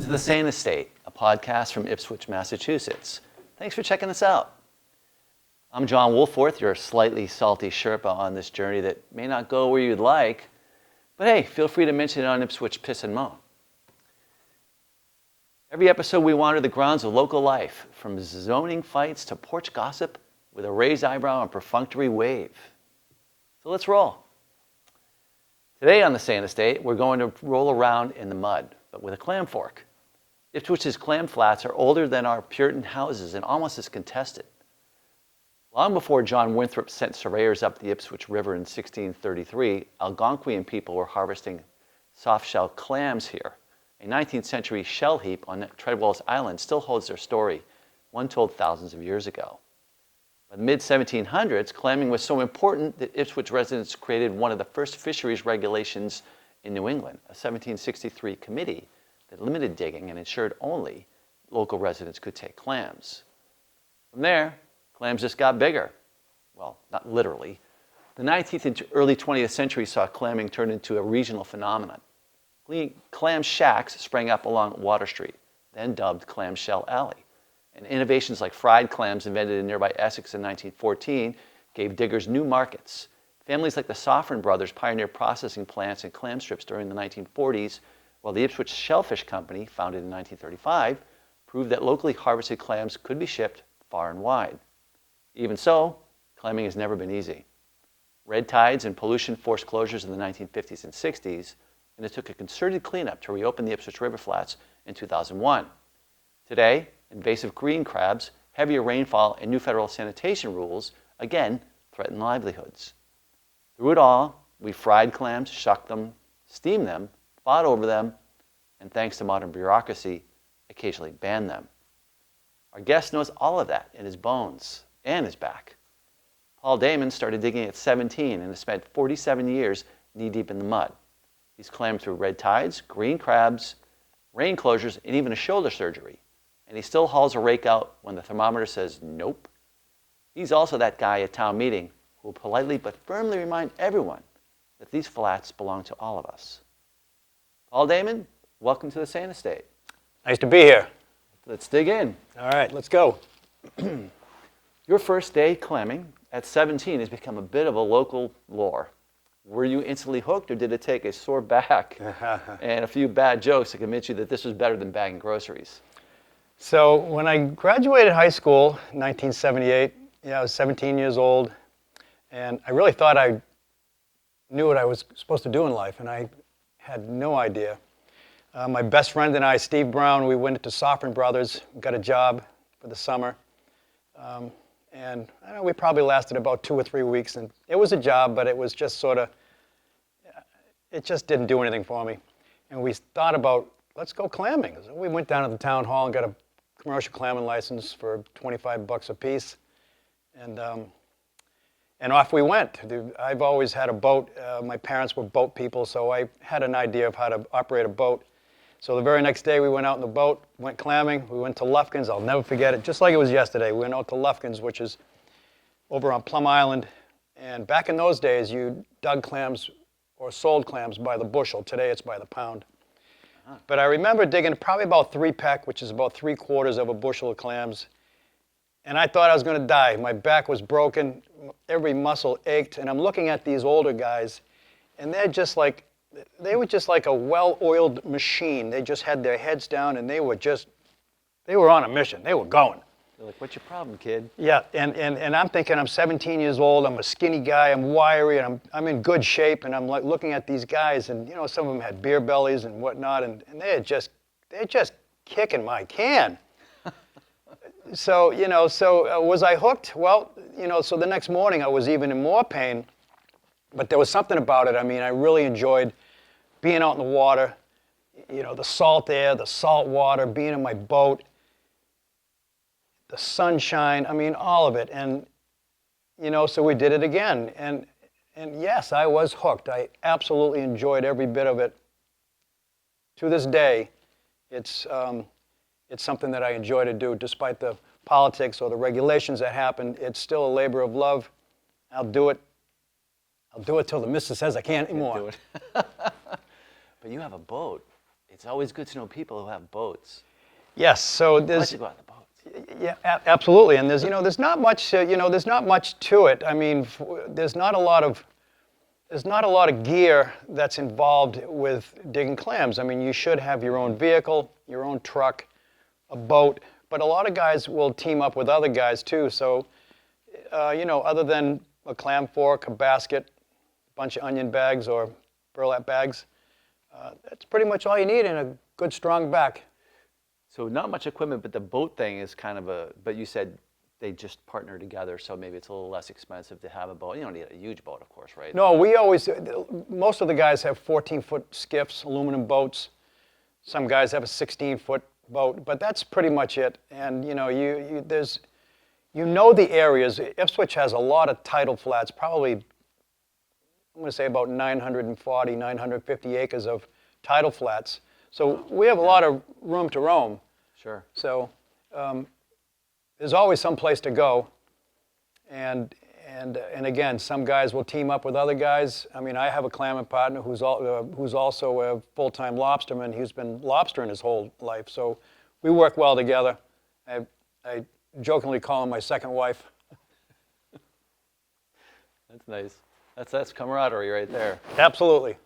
to the Sane Estate, a podcast from Ipswich, Massachusetts. Thanks for checking us out. I'm John Woolforth, your slightly salty Sherpa on this journey that may not go where you'd like, but hey, feel free to mention it on Ipswich Piss and Moan. Every episode we wander the grounds of local life, from zoning fights to porch gossip with a raised eyebrow and perfunctory wave. So let's roll. Today on the Sane Estate, we're going to roll around in the mud, but with a clam fork. Ipswich's clam flats are older than our Puritan houses and almost as contested. Long before John Winthrop sent surveyors up the Ipswich River in 1633, Algonquian people were harvesting soft-shell clams here. A 19th century shell heap on Treadwell's Island still holds their story, one told thousands of years ago. By the mid-1700s, clamming was so important that Ipswich residents created one of the first fisheries regulations in New England, a 1763 committee that limited digging and ensured only local residents could take clams. From there, clams just got bigger. Well, not literally. The 19th and early 20th century saw clamming turn into a regional phenomenon. Clam shacks sprang up along Water Street, then dubbed Clamshell Alley. And innovations like fried clams invented in nearby Essex in 1914 gave diggers new markets. Families like the Soffren brothers pioneered processing plants and clam strips during the 1940s, while the Ipswich Shellfish Company, founded in 1935, proved that locally harvested clams could be shipped far and wide. Even so, clamming has never been easy. Red tides and pollution forced closures in the 1950s and 60s, and it took a concerted cleanup to reopen the Ipswich River Flats in 2001. Today, invasive green crabs, heavier rainfall, and new federal sanitation rules, again, threaten livelihoods. Through it all, we fried clams, shucked them, steamed them, fought over them, and thanks to modern bureaucracy, occasionally banned them. Our guest knows all of that in his bones and his back. Paul Damon started digging at 17 and has spent 47 years knee-deep in the mud. He's clammed through red tides, green crabs, rain closures, and even a shoulder surgery. And he still hauls a rake out when the thermometer says nope. He's also that guy at town meeting who will politely but firmly remind everyone that these flats belong to all of us. Paul Damon, welcome to the Sane Estate. Nice to be here. Let's dig in. All right, let's go. Your first day clamming at 17 has become a bit of a local lore. Were you instantly hooked, or did it take a sore back and a few bad jokes to convince you that this was better than bagging groceries? So when I graduated high school in 1978, I was 17 years old, and I really thought I knew what I was supposed to do in life, and I had no idea. My best friend and I, Steve Brown, we went to Soffren Brothers, got a job for the summer, and I don't know, we probably lasted about 2 or 3 weeks, and it was a job, but it was just sort of, it just didn't do anything for me. And we thought about, let's go clamming. So we went down to the town hall and got a commercial clamming license for $25 a piece, and off we went. I've always had a boat. My parents were boat people, so I had an idea of how to operate a boat. So the very next day we went out in the boat, went clamming. We went to Lufkin's. I'll never forget it, just like it was yesterday. We went out to Lufkin's, which is over on Plum Island. And back in those days, you dug clams or sold clams by the bushel. Today it's by the pound. But I remember digging probably about 3 peck, which is about 3/4 of a bushel of clams. And I thought I was going to die. My back was broken. Every muscle ached. And I'm looking at these older guys, and they were just like a well-oiled machine. They just had their heads down, and they were on a mission. They were going. They're like, what's your problem, kid? Yeah, and I'm thinking, I'm 17 years old, I'm a skinny guy, I'm wiry, and I'm in good shape, and I'm like looking at these guys, and some of them had beer bellies and whatnot, and they're just kicking my can. So, was I hooked? Well, so the next morning I was even in more pain, but there was something about it. I mean, I really enjoyed being out in the water, the salt air, the salt water, being in my boat, the sunshine, I mean, all of it. And, so we did it again. And yes, I was hooked. I absolutely enjoyed every bit of it. To this day, it's something that I enjoy to do, despite the politics or the regulations that happen. It's still a labor of love. I'll do it till the missus says I can't anymore. Do it. But you have a boat. It's always good to know people who have boats. Yes, so I like there's, to go out in the boats. yeah, absolutely, and there's not much, there's not much to it. I mean, there's not a lot of gear that's involved with digging clams. I mean, you should have your own vehicle, your own truck, a boat, but a lot of guys will team up with other guys too. So, other than a clam fork, a basket, a bunch of onion bags or burlap bags, that's pretty much all you need in a good strong back. So not much equipment, but the boat thing is kind of but you said they just partner together, so maybe it's a little less expensive to have a boat. You don't need a huge boat, of course, right? No, most of the guys have 14-foot skiffs, aluminum boats. Some guys have a 16-foot boat, but that's pretty much it. And the areas. Ipswich has a lot of tidal flats, probably, I'm going to say about 940, 950 acres of tidal flats. So we have a lot of room to roam. Sure. So there's always some place to go. And again, some guys will team up with other guys. I mean, I have a clamming partner who's also a full-time lobsterman. He's been lobstering his whole life, so we work well together. I jokingly call him my second wife. That's nice. That's camaraderie right there. Absolutely.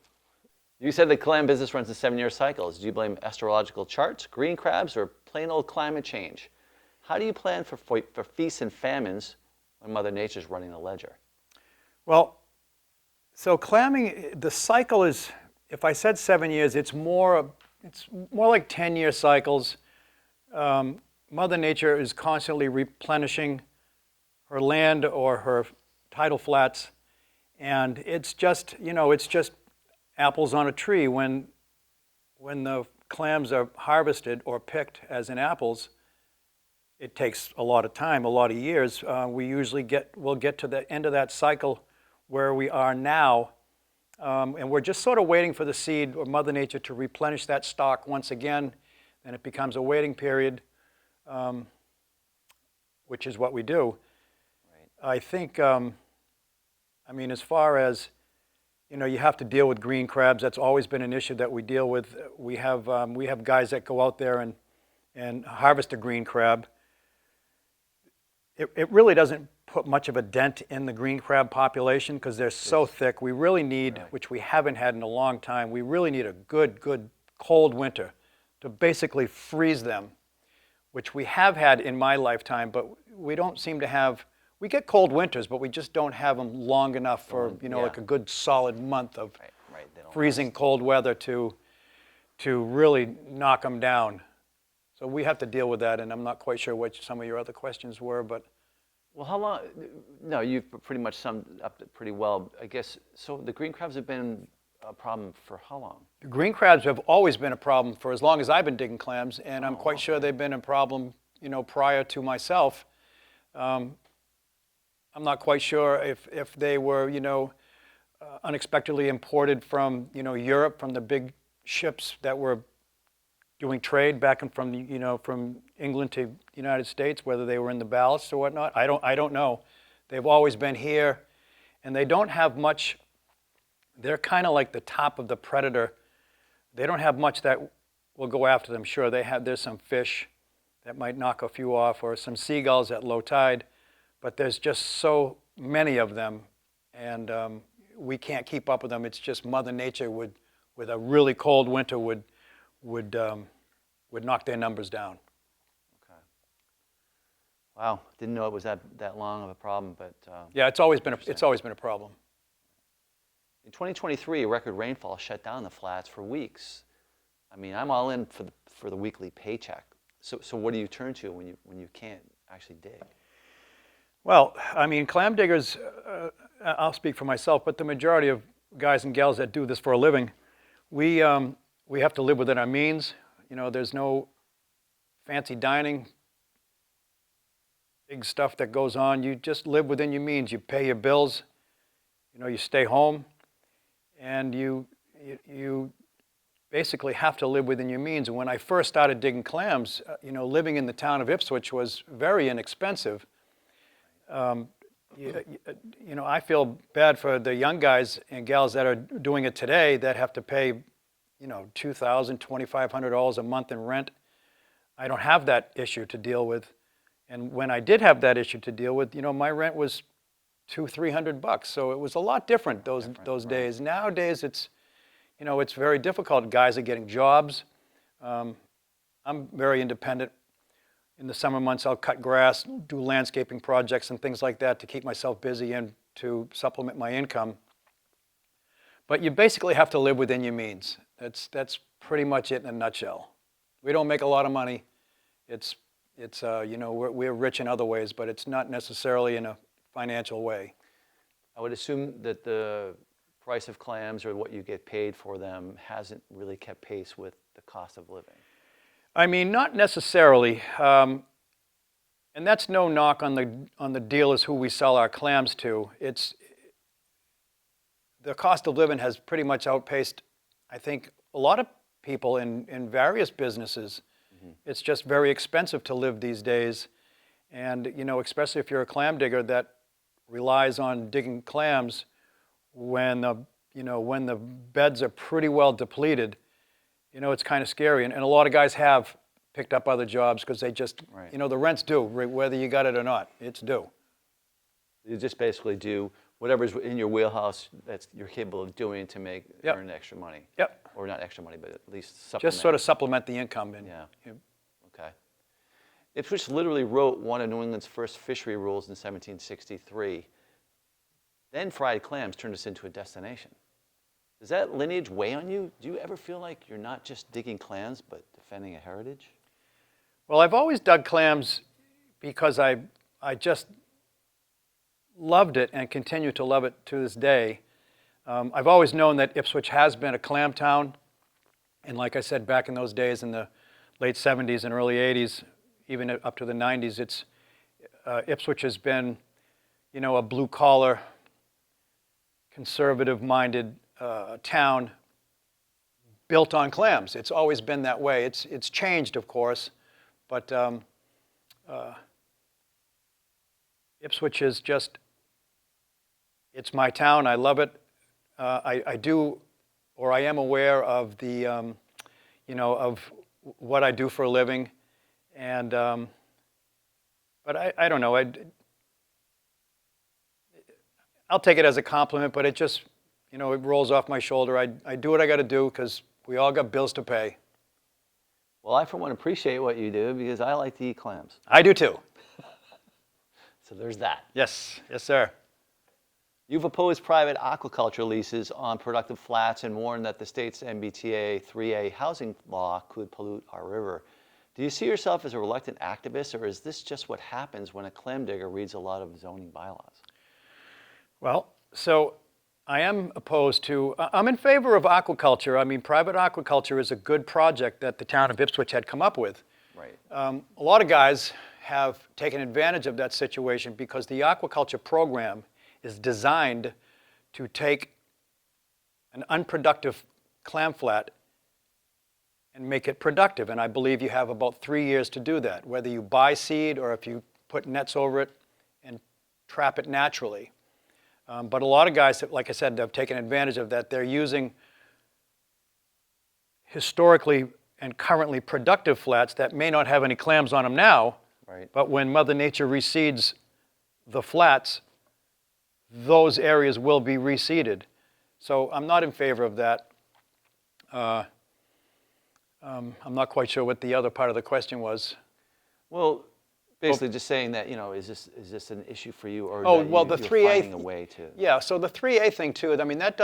You said the clam business runs in 7-year cycles. Do you blame astrological charts, green crabs, or plain old climate change? How do you plan for feasts and famines when Mother Nature's running the ledger? Well, so clamming, the cycle is, if I said 7 years, it's more like 10-year cycles. Mother Nature is constantly replenishing her land or her tidal flats, and it's just apples on a tree. When the clams are harvested or picked as in apples, it takes a lot of time, a lot of years. We'll get to the end of that cycle where we are now, and we're just sort of waiting for the seed or Mother Nature to replenish that stock once again, and it becomes a waiting period, which is what we do. Right. I think, as far as, you have to deal with green crabs. That's always been an issue that we deal with. We have guys that go out there and harvest a green crab. It really doesn't put much of a dent in the green crab population because they're so thick. We really need, which we haven't had in a long time, we really need a good cold winter to basically freeze them, which we have had in my lifetime, but we don't seem to have. We get cold winters, but we just don't have them long enough for, like a good solid month of freezing cold weather to really knock them down. So we have to deal with that, and I'm not quite sure what some of your other questions were, but. Well, how long? No, you've pretty much summed up it pretty well, I guess. So the green crabs have been a problem for how long? The green crabs have always been a problem for as long as I've been digging clams, and I'm quite sure they've been a problem, prior to myself. I'm not quite sure if they were, unexpectedly imported from, Europe, from the big ships that were doing trade back and from England to the United States, whether they were in the ballast or whatnot. I don't know. They've always been here, and they don't have much. They're kind of like the top of the predator. They don't have much that will go after them. Sure, there's some fish that might knock a few off, or some seagulls at low tide. But there's just so many of them, and we can't keep up with them. It's just Mother Nature with a really cold winter would knock their numbers down. Okay. Wow, didn't know it was that long of a problem, but yeah, it's always been a problem. In 2023, record rainfall shut down the flats for weeks. I mean, I'm all in for the weekly paycheck. So what do you turn to when you can't actually dig? Well, clam diggers, I'll speak for myself, but the majority of guys and gals that do this for a living, we have to live within our means. There's no fancy dining, big stuff that goes on. You just live within your means. You pay your bills, you stay home, and you basically have to live within your means. And when I first started digging clams, living in the town of Ipswich was very inexpensive. I feel bad for the young guys and gals that are doing it today that have to pay, $2,000, $2,500 a month in rent. I don't have that issue to deal with. And when I did have that issue to deal with, my rent was $200-300. So it was a lot different those days. Nowadays, it's very difficult. Guys are getting jobs. I'm very independent. In the summer months, I'll cut grass, do landscaping projects and things like that to keep myself busy and to supplement my income. But you basically have to live within your means. That's pretty much it in a nutshell. We don't make a lot of money. We're rich in other ways, but it's not necessarily in a financial way. I would assume that the price of clams or what you get paid for them hasn't really kept pace with the cost of living. I mean, not necessarily. And that's no knock on the dealers who we sell our clams to. The cost of living has pretty much outpaced, I think, a lot of people in various businesses. Mm-hmm. It's just very expensive to live these days. And, especially if you're a clam digger that relies on digging clams when the beds are pretty well depleted, it's kind of scary. And a lot of guys have picked up other jobs because they just, the rent's due, whether you got it or not, it's due. You just basically do whatever's in your wheelhouse that you're capable of doing to earn extra money. Yep. Or not extra money, but at least supplement. Just sort of supplement the income. Okay. Ipswich literally wrote one of New England's first fishery rules in 1763. Then fried clams turned us into a destination. Does that lineage weigh on you? Do you ever feel like you're not just digging clams, but defending a heritage? Well, I've always dug clams because I just loved it and continue to love it to this day. I've always known that Ipswich has been a clam town. And like I said, back in those days in the late 70s and early 80s, even up to the 90s, Ipswich has been, a blue-collar, conservative-minded town built on clams. It's always been that way. It's changed, of course, but Ipswich is just, it's my town. I love it. I am aware of the, of what I do for a living, and but I don't know. I'll take it as a compliment, but it just, it rolls off my shoulder. I do what I got to do because we all got bills to pay. Well, I for one appreciate what you do because I like to eat clams. I do too. So there's that. Yes, sir. You've opposed private aquaculture leases on productive flats and warned that the state's MBTA 3A housing law could pollute our river. Do you see yourself as a reluctant activist, or is this just what happens when a clam digger reads a lot of zoning bylaws? Well, so I am opposed to, I'm in favor of aquaculture. I mean, private aquaculture is a good project that the town of Ipswich had come up with. Right. A lot of guys have taken advantage of that situation because the aquaculture program is designed to take an unproductive clam flat and make it productive. And I believe you have about 3 years to do that, whether you buy seed or if you put nets over it and trap it naturally. But a lot of guys, like I said, have taken advantage of that. They're using historically and currently productive flats that may not have any clams on them now, right. But when Mother Nature reseeds the flats, those areas will be reseeded. So I'm not in favor of that. I'm not quite sure what the other part of the question was. Well, basically just saying that, is this an issue for you, or the you're 3A finding a way to? Yeah, so the 3A thing too, I mean, that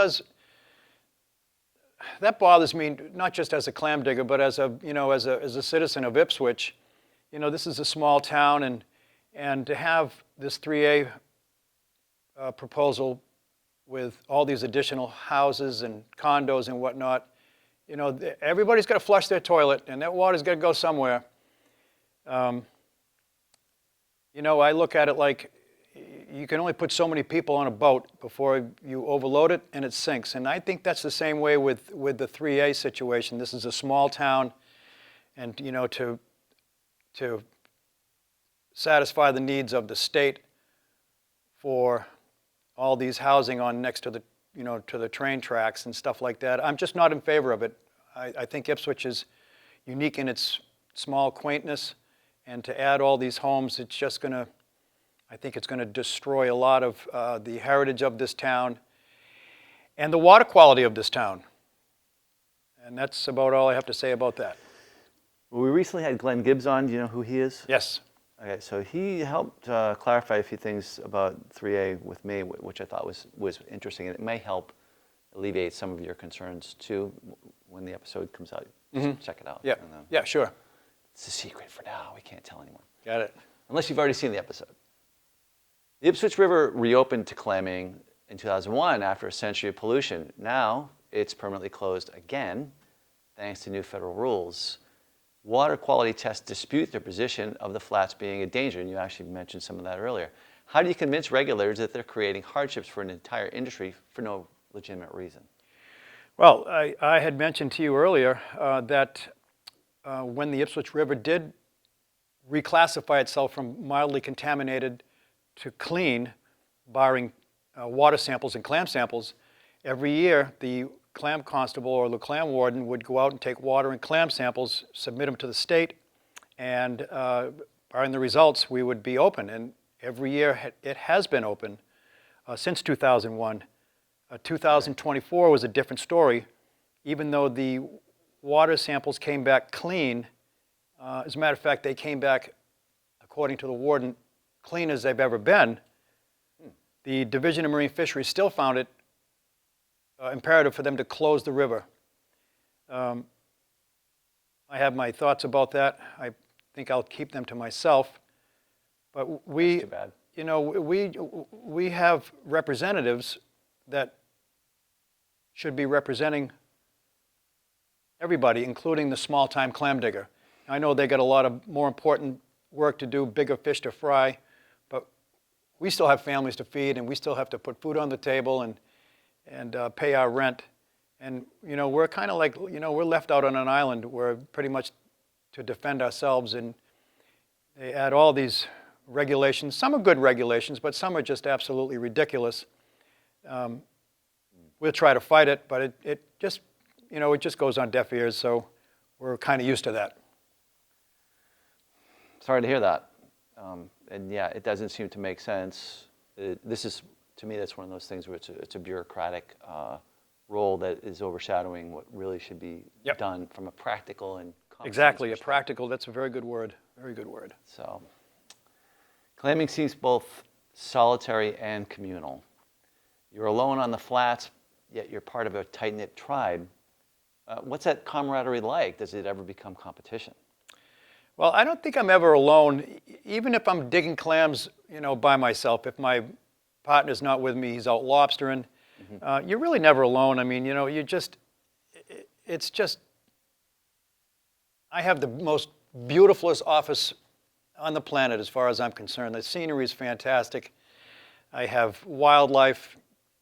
bothers me, not just as a clam digger, but as a citizen of Ipswich. This is a small town, and to have this 3A proposal with all these additional houses and condos and whatnot, everybody's got to flush their toilet, and that water's got to go somewhere. I look at it like you can only put so many people on a boat before you overload it and it sinks. And I think that's the same way with the 3A situation. This is a small town, and to satisfy the needs of the state for all these housing on next to the to the train tracks and stuff like that, I'm just not in favor of it. I think Ipswich is unique in its small quaintness, and to add all these homes, it's just going to, I think it's going to destroy a lot of the heritage of this town and the water quality of this town. And that's about all I have to say about that. Well, we recently had Glenn Gibbs on. Do you know who he is? Yes. Okay, so he helped clarify a few things about 3A with me, which I thought was interesting, and it may help alleviate some of your concerns too when the episode comes out. Just check it out. Yeah. Yeah, sure. It's a secret for now. We can't tell anyone. Got it. Unless you've already seen the episode. The Ipswich River reopened to clamming in 2001 after a century of pollution. Now it's permanently closed again, thanks to new federal rules. Water quality tests dispute their position of the flats being a danger, and you actually mentioned some of that earlier. How do you convince regulators that they're creating hardships for an entire industry for no legitimate reason? Well, I had mentioned to you earlier that when the Ipswich River did reclassify itself from mildly contaminated to clean, barring water samples and clam samples, every year the clam constable or the clam warden would go out and take water and clam samples, submit them to the state, and barring the results, we would be open. And every year it has been open since 2001. 2024 was a different story. Even though the water samples came back clean, as a matter of fact, they came back, according to the warden, clean as they've ever been. The Division of Marine Fisheries still found it imperative for them to close the river. I have my thoughts about that. I think I'll keep them to myself. But we, That's too bad. you know, we have representatives that should be representing everybody, including the small-time clam digger. I know they got a lot of more important work to do, bigger fish to fry, but we still have families to feed, and we still have to put food on the table and pay our rent. And, you know, we're kind of like, you know, we're left out on an island where pretty much to defend ourselves, and they add all these regulations. Some are good regulations, but some are just absolutely ridiculous. We'll try to fight it, but it just, you know, it just goes on deaf ears, so we're kind of used to that. Sorry to hear that. And yeah, it doesn't seem to make sense. This is, to me, that's one of those things where it's a bureaucratic role that is overshadowing what really should be done from a practical and common Exactly, sense a practical, that's a very good word, very good word. So, clamming seems both solitary and communal. You're alone on the flats, yet you're part of a tight-knit tribe. What's that camaraderie like? Does it ever become competition? Well, I don't think I'm ever alone, even if I'm digging clams, you know, by myself. If my partner's not with me, he's out lobstering. You're really never alone. I mean, you know, it's just, I have the most beautifulest office on the planet as far as I'm concerned. The scenery is fantastic. I have wildlife,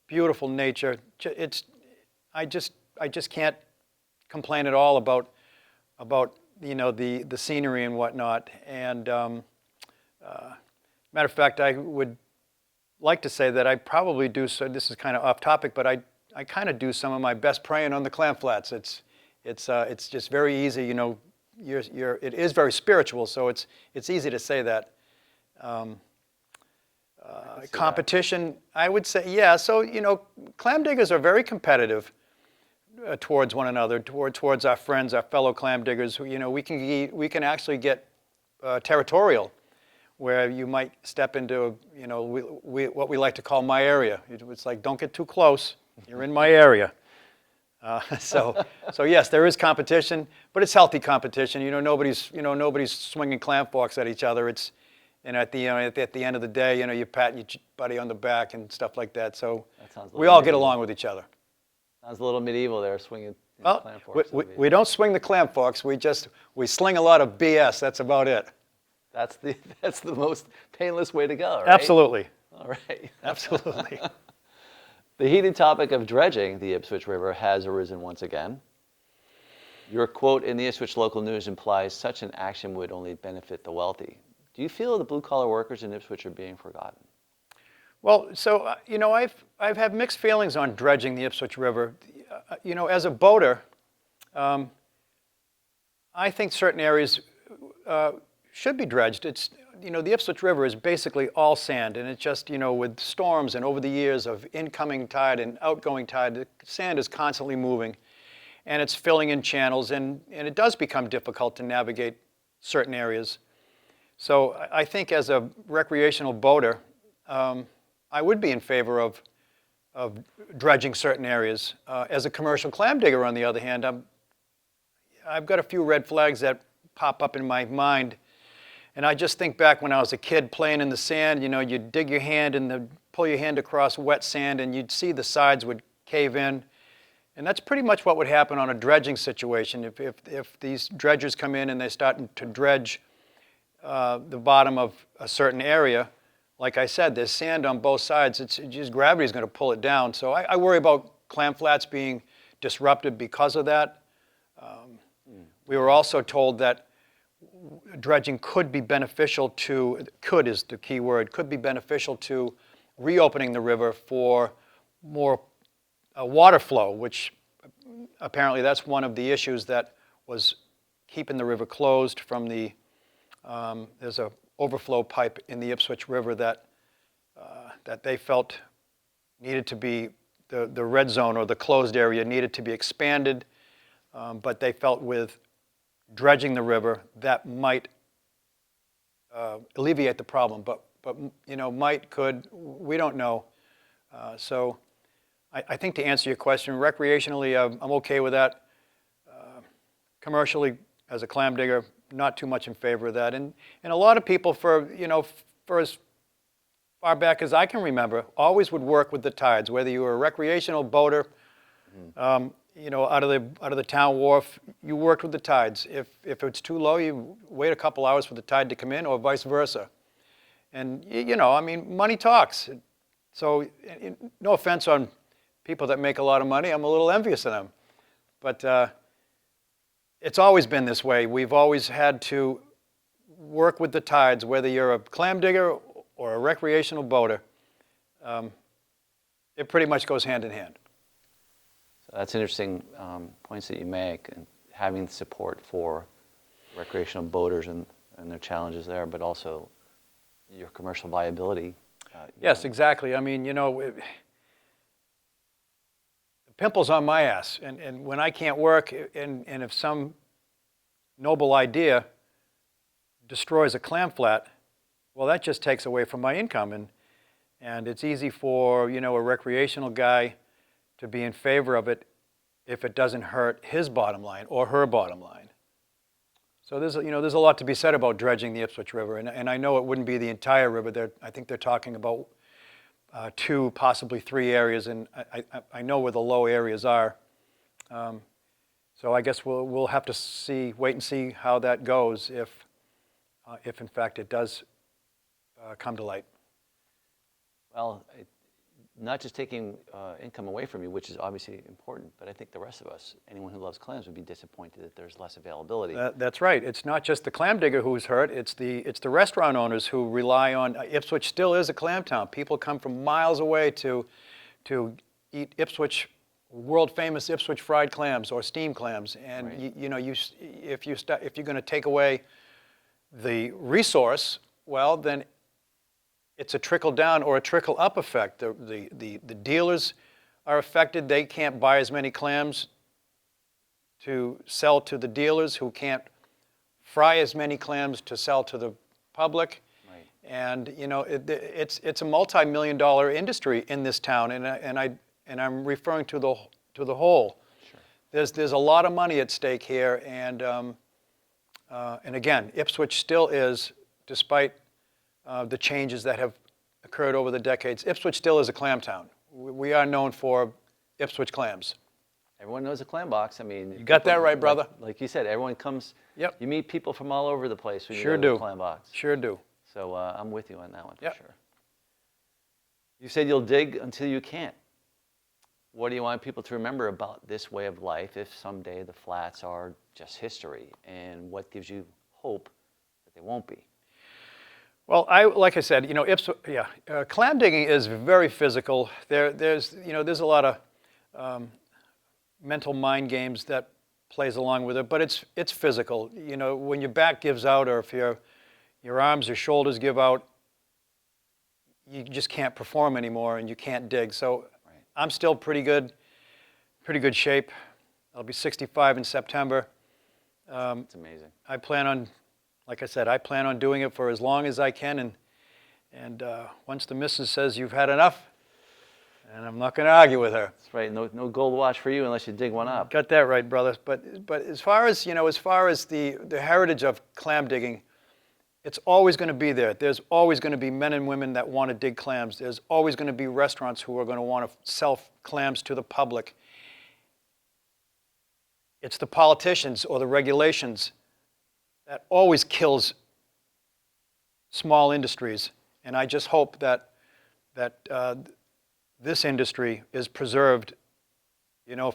beautiful nature. I just can't complain at all about you know, the scenery and whatnot. And matter of fact, I would like to say that I probably do, so this is kind of off topic, but I kind of do some of my best praying on the clam flats. It's just very easy, you know, it is very spiritual, so it's easy to say that. Competition, I would say, yeah. So, you know, clam diggers are very competitive towards one another, towards our friends, our fellow clam diggers. You know, we can actually get territorial, where you might step into, you know, what we like to call my area. It's like, don't get too close. You're in my area. So yes, there is competition, but it's healthy competition. You know, nobody's swinging clam forks at each other. And at the end of the day, you know, you're patting your buddy on the back and stuff like that. So we all get along with each other. Sounds a little medieval there, swinging well, clam forks. we don't swing the clam forks. We sling a lot of BS. That's about it. That's the most painless way to go, right? Absolutely. All right. Absolutely. The heated topic of dredging the Ipswich River has arisen once again. Your quote in the Ipswich local news implies such an action would only benefit the wealthy. Do you feel the blue-collar workers in Ipswich are being forgotten? Well, so, you know, I've had mixed feelings on dredging the Ipswich River. You know, as a boater, I think certain areas should be dredged. It's, the Ipswich River is basically all sand, and it's just, with storms and over the years of incoming tide and outgoing tide, the sand is constantly moving, and it's filling in channels, and it does become difficult to navigate certain areas. So I think as a recreational boater, I would be in favor of dredging certain areas. As a commercial clam digger, on the other hand, I've got a few red flags that pop up in my mind. And I just think back when I was a kid playing in the sand, you'd dig your hand and pull your hand across wet sand, and you'd see the sides would cave in. And that's pretty much what would happen on a dredging situation. If these dredgers come in and they start to dredge the bottom of a certain area, like I said, there's sand on both sides. It's just gravity is going to pull it down. So I worry about clam flats being disrupted because of that. We were also told that dredging could be beneficial to, could is the key word, could be beneficial to reopening the river for more water flow, which apparently that's one of the issues that was keeping the river closed from the, there's a overflow pipe in the Ipswich River that they felt needed to be, the red zone or the closed area needed to be expanded, but they felt with dredging the river that might alleviate the problem, but might, could, we don't know. So I think to answer your question, recreationally, I'm okay with that. Commercially, as a clam digger, not too much in favor of that. And a lot of people, for as far back as I can remember, always would work with the tides. Whether you were a recreational boater, out of the town wharf, you worked with the tides. If it's too low, you wait a couple hours for the tide to come in, or vice versa. And money talks. So no offense on people that make a lot of money, I'm a little envious of them. But it's always been this way. We've always had to work with the tides, whether you're a clam digger or a recreational boater. It pretty much goes hand in hand. So that's interesting points that you make, and having support for recreational boaters and their challenges there, but also your commercial viability. Yes, exactly. I mean, the pimple's on my ass, and when I can't work, and if some noble idea destroys a clam flat, well, that just takes away from my income, and it's easy for a recreational guy to be in favor of it if it doesn't hurt his bottom line or her bottom line. So there's a lot to be said about dredging the Ipswich River, and I know it wouldn't be the entire river. I think they're talking about 2, possibly 3 areas, and I know where the low areas are. So I guess we'll have to wait and see how that goes if in fact it does come to light. Well, not just taking income away from you, which is obviously important, but I think the rest of us, anyone who loves clams, would be disappointed that there's less availability. That's right. It's not just the clam digger who's hurt. It's the restaurant owners who rely on. Ipswich still is a clam town. People come from miles away to eat Ipswich, world famous Ipswich fried clams or steamed clams. And right. If you're going to take away the resource, well then it's a trickle down or a trickle up effect. The dealers are affected. They can't buy as many clams to sell to the dealers, who can't fry as many clams to sell to the public. Right. And it's a multi-million-dollar industry in this town, and I'm referring to the whole. Sure. There's a lot of money at stake here, and again, Ipswich still is, despite the changes that have occurred over the decades, Ipswich still is a clam town. We are known for Ipswich clams. Everyone knows a clam box. I mean, you got that right, brother. Like you said, everyone comes. Yep. You meet people from all over the place when you sure go to do. the clam box. Sure do. So I'm with you on that one for yep. sure. You said you'll dig until you can't. What do you want people to remember about this way of life if someday the flats are just history? And what gives you hope that they won't be? Well, like I said, clam digging is very physical. There's a lot of mental mind games that plays along with it, but it's physical. You know, when your back gives out, or if your arms or shoulders give out, you just can't perform anymore, and you can't dig. So Right. I'm still pretty good shape. I'll be 65 in September. It's amazing. I plan on, like I said, I plan on doing it for as long as I can, and once the missus says you've had enough, and I'm not going to argue with her. That's right. No gold watch for you unless you dig one up. Got that right, brother. But as far as, as far as the heritage of clam digging, it's always going to be there. There's always going to be men and women that want to dig clams. There's always going to be restaurants who are going to want to sell clams to the public. It's the politicians or the regulations that always kills small industries. And I just hope that this industry is preserved,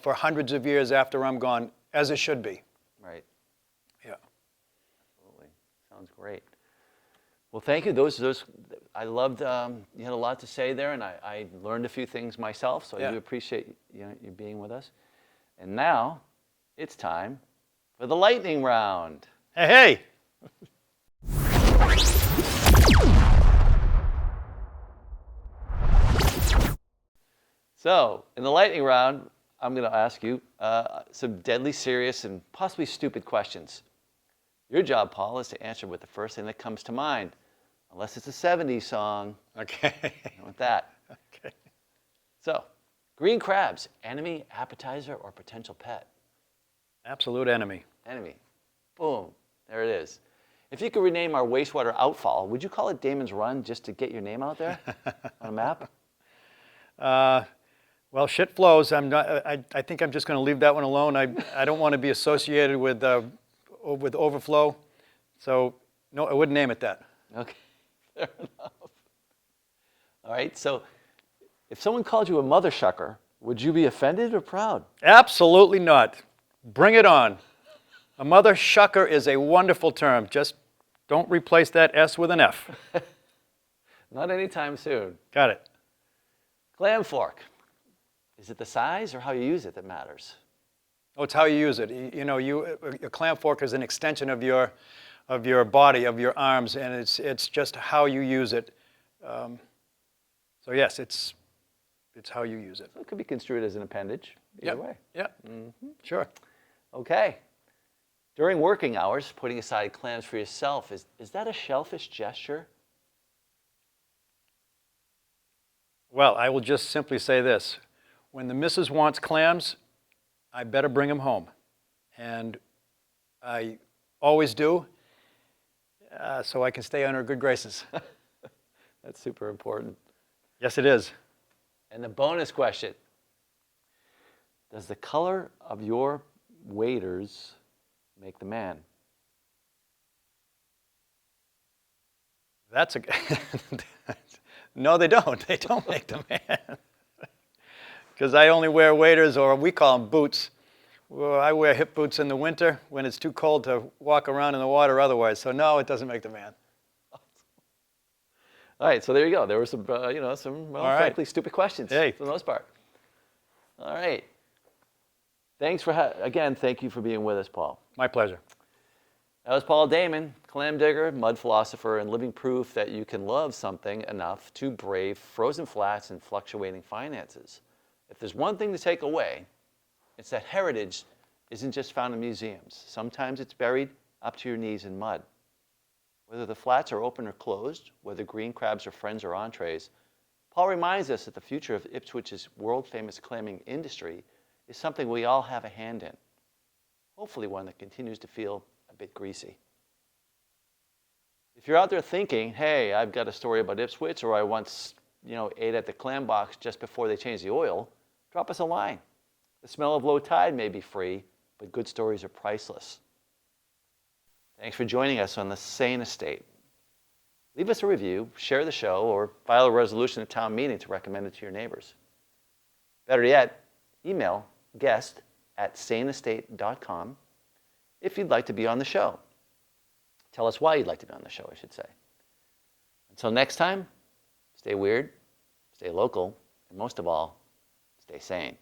for hundreds of years after I'm gone, as it should be. Right. Yeah. Absolutely. Sounds great. Well, thank you. I loved, you had a lot to say there, and I learned a few things myself, so I do appreciate you being with us. And now, it's time for the lightning round. Hey! So, in the lightning round, I'm going to ask you some deadly serious and possibly stupid questions. Your job, Paul, is to answer with the first thing that comes to mind, unless it's a 70s song. Okay. You want that. Okay. So, green crabs, enemy, appetizer, or potential pet? Absolute enemy. Enemy. Boom. There it is. If you could rename our wastewater outfall, would you call it Damon's Run just to get your name out there on a map? Well, shit flows. I think I'm just going to leave that one alone. I don't want to be associated with overflow. So, no, I wouldn't name it that. Okay. Fair enough. All right. So, if someone called you a mother shucker, would you be offended or proud? Absolutely not. Bring it on. A mother shucker is a wonderful term. Just don't replace that S with an F. Not anytime soon. Got it. Clam fork. Is it the size or how you use it that matters? Oh, it's how you use it. A clam fork is an extension of your body, of your arms, and it's just how you use it. So yes, it's how you use it. So it could be construed as an appendage either way. Yeah. Sure. Okay. During working hours, putting aside clams for yourself, is that a shellfish gesture? Well, I will just simply say this. When the missus wants clams, I better bring them home. And I always do, so I can stay on her good graces. That's super important. Yes, it is. And the bonus question. Does the color of your waders make the man? That's a... No, they don't. They don't make the man. Because I only wear waders, or we call them boots. Well, I wear hip boots in the winter when it's too cold to walk around in the water otherwise. So no, it doesn't make the man. All right, so there you go. There were some, frankly, stupid questions for the most part. All right. Thanks for, again, thank you for being with us, Paul. My pleasure. That was Paul Damon, clam digger, mud philosopher, and living proof that you can love something enough to brave frozen flats and fluctuating finances. If there's one thing to take away, it's that heritage isn't just found in museums. Sometimes it's buried up to your knees in mud. Whether the flats are open or closed, whether green crabs are friends or entrees, Paul reminds us that the future of Ipswich's world-famous clamming industry is something we all have a hand in. Hopefully one that continues to feel a bit greasy. If you're out there thinking, hey, I've got a story about Ipswich, or I once, ate at the clam box just before they changed the oil, drop us a line. The smell of low tide may be free, but good stories are priceless. Thanks for joining us on the Sane Estate. Leave us a review, share the show, or file a resolution at town meeting to recommend it to your neighbors. Better yet, email guest@saneestate.com if you'd like to be on the show. Tell us why you'd like to be on the show, I should say. Until next time, stay weird, stay local, and most of all, stay sane.